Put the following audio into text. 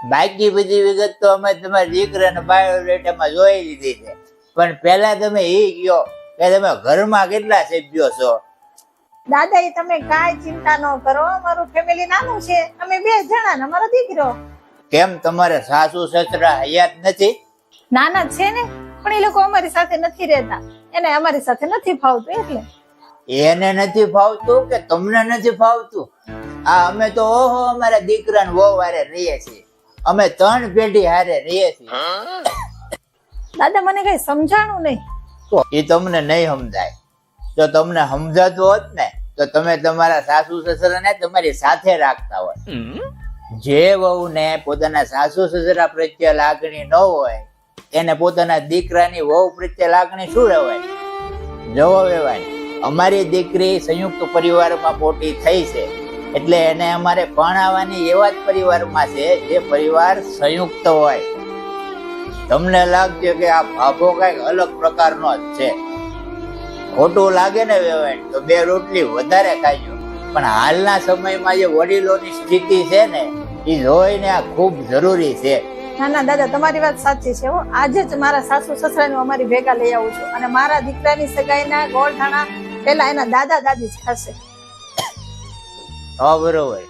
બાકી બધી વિગત તો અમે તમારા દીકરાના બાયોડેટામાં જોઈ લીધી છે, પણ પહેલા તમે એ કહો કે તમે ઘરમાં કેટલા સભ્યો છો? દાદા એ તમે કાંઈ ચિંતા ન કરો, અમારું ફેમિલી નાનું છે, અમે 2 જણા ને અમારો દીકરો. કેમ તમારે સાસુ સસરા હયાત નથી? નાના છે ને, પણ એ લોકો અમારી સાથે નથી રહેતા, એને અમારી સાથે નથી ફાવતું એટલે. એને નથી ફાવતું કે તમને નથી ફાવતું? આ અમે તો ઓહો અમારા દીકરાને વહુ હારે રહીએ છીએ, અમે 3 પેઢી હારે રહીએ છીએ. દાદા મને કઈ સમજાણું નહીં. તો એ તમને નહીં સમજાય. જો તમને સમજાતું હોત ને તો તમે તમારા સાસુ સસરાને તમારી સાથે રાખતા હોત. જે વહુને પોતાના સાસુ સસરા પ્રત્યે લાગણી ન હોય એને પોતાના દીકરાની વહુ પ્રત્યે લાગણી શું રહેવાય? જવો વેવાય. અમારી દીકરી સંયુક્ત પરિવારમાં મોટી થઈ છે એટલે એને અમારે પરણાવવાની એવા જ પરિવારમાં છે જે પરિવાર સંયુક્ત હોય. તમને લાગશે કે આ ભાભો કઈક અલગ પ્રકારનો જ છે. ખોટું લાગે ને વેવાય તો 2 રોટલી વધારે ખાજો, પણ હાલના સમયમાં જે વડીલોની સ્થિતિ છે ને એ જોઈને આ ખૂબ જરૂરી છે. ના ના દાદા, તમારી વાત સાચી છે. હું આજે જ મારા સાસુ સસરાને અમારી ભેગા લઈ આવું છું, અને મારા દીકરાની સગાઈના ગોળધાણા પેલા એના દાદા દાદી જ ખાશે. હા બરોબર.